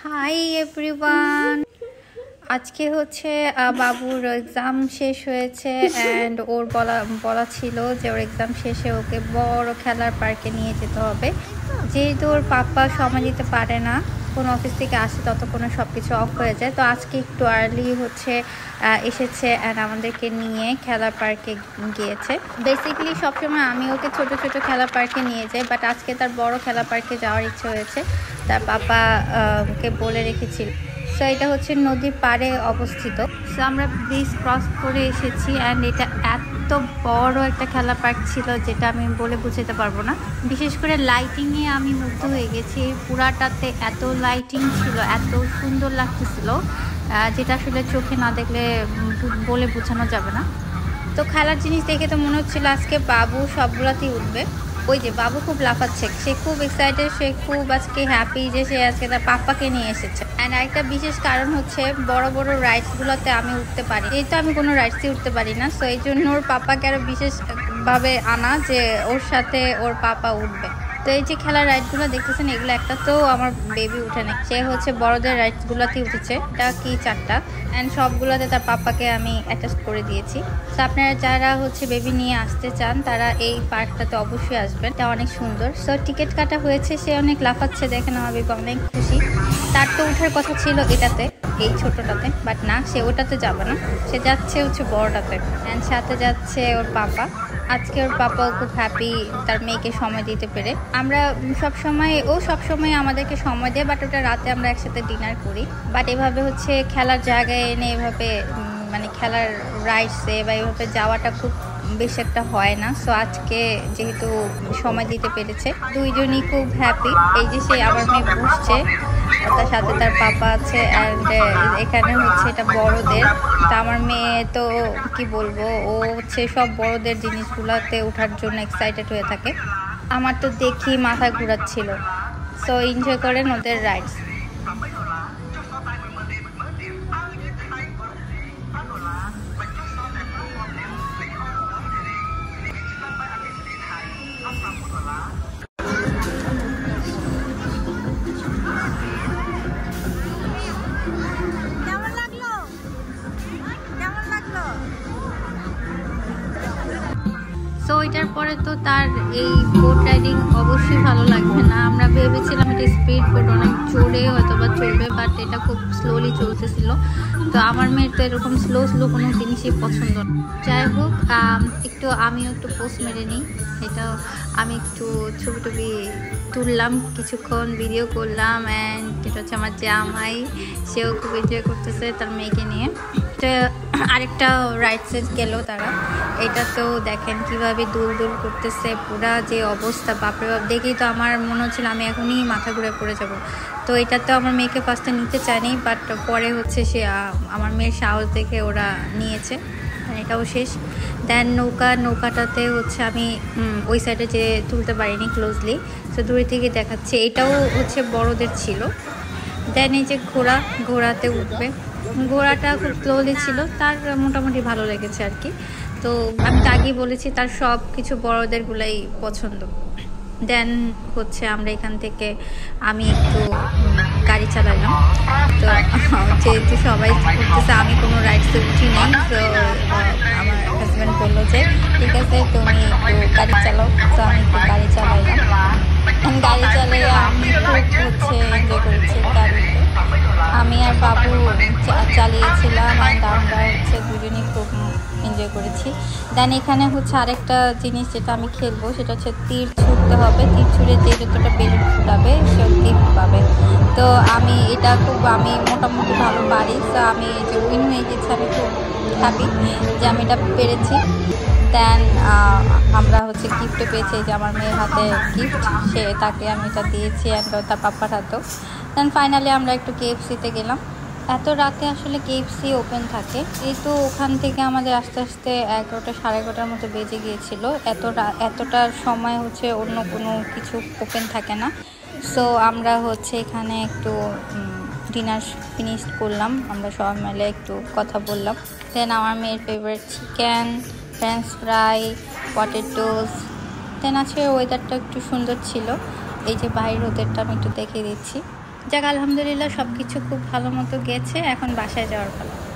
Hi everyone, আজকে হচ্ছে বাবুর এক্সাম শেষ হয়েছে অ্যান্ড ওর বলা ছিল যে ওর এক্সাম শেষে ওকে বড় খেলার পার্কে নিয়ে যেতে হবে। যেহেতু ওর পাপা সময় দিতে পারে না, কোন অফিস থেকে আসে ততক্ষণে সব কিছু অফ হয়ে যায়, তো আজকে একটু আর্লি হচ্ছে এসেছে অ্যান্ড আমাদেরকে নিয়ে খেলার পার্কে গিয়েছে। বেসিক্যালি সবসময় আমি ওকে ছোট ছোট খেলার পার্কে নিয়ে যাই, বাট আজকে তার বড় খেলার পার্কে যাওয়ার ইচ্ছে হয়েছে, তার পাপা কে বলে রেখেছিল। সো এটা হচ্ছে নদীর পাড়ে অবস্থিত। সো আমরা ব্রিজ ক্রস করে এসেছি অ্যান্ড এটা এত বড় একটা খেলা পার্ক ছিল যেটা আমি বলে বুঝাতে পারবো না। বিশেষ করে লাইটিংয়ে আমি মুগ্ধ হয়ে গেছি। পুরাটাতে এত লাইটিং ছিল, এত সুন্দর লাগতেছিল, যেটা আসলে চোখে না দেখলে বলে বোঝানো যাবে না। তো খেলার জিনিস দেখে তো মনে হচ্ছিল আজকে বাবু সবগুলাতেই উঠবে। ওই যে বাবু খুব লাফাচ্ছে, সে খুব এক্সাইটেড, সে খুব আজকে হ্যাপি যে সে আজকে তার পাপ্পাকে নিয়ে এসেছে। অ্যান্ড আরেকটা বিশেষ কারণ হচ্ছে বড় বড় রাইডসগুলোতে আমি উঠতে পারি, যেহেতু আমি কোনো রাইডসই উঠতে পারি না, সো এই জন্য ওর পাপ্পাকে আরও বিশেষভাবে আনা যে ওর সাথে ওর পাপা উঠবে। তো এই যে খেলার রাইডগুলো দেখতেছেন, এগুলো একটা তো আমার বেবি উঠে নেই, সে হচ্ছে বড়দের রাইডসগুলোতেই উঠেছে, এটা কি 4টা, অ্যান্ড সবগুলোতে তার পাপ্পাকে আমি অ্যাটাচ করে দিয়েছি। তো আপনারা যারা হচ্ছে বেবি নিয়ে আসতে চান তারা এই পার্কটাতে অবশ্যই আসবেন, এটা অনেক সুন্দর। সো টিকিট কাটা হয়েছে, সে অনেক লাফাচ্ছে, দেখেন আমার বেবি অনেক খুশি। তার তো ওঠার কথা ছিল এটাতে, এই ছোটটাতে, বাট না, সে ওটাতে যাবে না, সে যাচ্ছে হচ্ছে বড়টাতে, অ্যান্ড সাথে যাচ্ছে ওর পাপা। আজকে ওর পাপাও খুব হ্যাপি তার মেয়েকে সময় দিতে পেরে। আমরা সবসময় আমাদেরকে সময় দেয়, বাট ওটা রাতে আমরা একসাথে ডিনার করি, বাট এভাবে হচ্ছে খেলার জায়গায় এনে এভাবে মানে খেলার রাইডসে বা এভাবে যাওয়াটা খুব বেশি একটা হয় না। সো আজকে যেহেতু সময় দিতে পেরেছে, দুইজনই খুব হ্যাপি। এই যে সে আমার মেয়ে বসছে, তার সাথে তার পাপা আছে, অ্যান্ড এখানে হচ্ছে এটা বড়দের। তা আমার মেয়ে তো কি বলবো, ও হচ্ছে সব বড়দের জিনিসগুলোতে ওঠার জন্য এক্সাইটেড হয়ে থাকে। আমার তো দেখি মাথা ঘুরাচ্ছিল। সো এনজয় করেন ওদের রাইডস। তো এটার পরে তো তার এই বোট রাইডিং অবশ্যই ভালো লাগবে না। আমরা ভেবেছিলাম এটা স্পিড বোট, অনেক জোরে হয়তো বা চলবে, বাট এটা খুব স্লোলি চলতেছিল। তো আমার মেয়ের তো এরকম স্লো কোনো জিনিসই পছন্দ না। যাই হোক, আমিও একটু পোস্ট মেরে নিই। এটা আমি একটু ছবি তুললাম, কিছুক্ষণ ভিডিও করলাম, অ্যান্ড এটা হচ্ছে আমার জামাই, সেও খুব এনজয় করতেছে তার মেয়েকে নিয়ে। আরেকটা রাইডসে গেল তারা, এটা তো দেখেন কিভাবে দুল করতেছে, পুরা যে অবস্থা, বাপরে বাপ, দেখেই তো আমার মনে হচ্ছিল আমি এখনই মাথা ঘুরে পড়ে যাব। তো এটা তো আমার মেয়েকে ফার্স্টে নিতে চায়নি, বাট পরে হচ্ছে সে আমার মেয়ের সাহস দেখে ওরা নিয়েছে, এটাও শেষ। দেন নৌকাটাতে হচ্ছে আমি ওই সাইডে যে তুলতে পারিনি ক্লোজলি, তো দূরে থেকে দেখাচ্ছে, এটাও হচ্ছে বড়দের ছিল। দেন এই যে ঘোড়াতে উঠবে, ঘোড়াটা খুব স্লোলি ছিল, তার মোটামুটি ভালো লেগেছে আর কি। তো আমি তো আগেই বলেছি তার সব কিছু বড়দেরগুলাই পছন্দ। দেন হচ্ছে আমরা এখান থেকে আমি একটু গাড়ি চালালাম। তো যেহেতু সবাই করতেছে, আমি কোনো রাইডসে উঠি নেই, তো আমার হাজব্যান্ড বললো যে ঠিক আছে তুমি একটু গাড়ি চালাও। তো আমি একটু গাড়ি চালাইলাম, গাড়ি চালিয়ে আমি খুব হচ্ছে এনজয় করেছি গাড়িতে। আমি আর বাবু চালিয়েছিলাম, অ্যান্ড আমরা হচ্ছে দুজনই খুব এনজয় করেছি। দেন এখানে হচ্ছে আরেকটা জিনিস যেটা আমি খেলবো, সেটা হচ্ছে তীর ছুটতে হবে, তীর ছুঁড়ে যে যতটা বেলুন ফুটাবে সে গিফট পাবে। তো আমি মোটামুটি ভালো পারি, তো আমি যে উইন হয়ে গেছি, আমি খুব হ্যাপি যে আমি এটা পেরেছি। দেন আমরা হচ্ছে গিফটও পেয়েছি, যে আমার মেয়ের হাতে গিফট, তাকে আমি এটা দিয়েছি, অ্যান্ড তার পাপ্পার হাতেও। দেন ফাইনালি আমরা একটু KFC-তে গেলাম। এত রাতে আসলে KFC ওপেন থাকে, এই তো ওখান থেকে আমাদের আস্তে আস্তে 11টা সাড়ে 11টার মতো বেজে গিয়েছিল। এতটার সময় হচ্ছে অন্য কোনো কিছু ওপেন থাকে না। সো আমরা হচ্ছে এখানে একটু ডিনার ফিনিশ করলাম, আমরা সবাই মিলে একটু কথা বললাম। দেন আমার মেয়ের favourite chicken, French fry, potatoes. Then আজকে ওয়েদারটা একটু সুন্দর ছিল, এই যে বাইরের ওদেরটা আমি একটু দেখিয়ে দিচ্ছি। যাক আলহামদুলিল্লাহ সব কিছু খুব ভালো মতো গেছে, এখন বাসায় যাওয়ার পালা।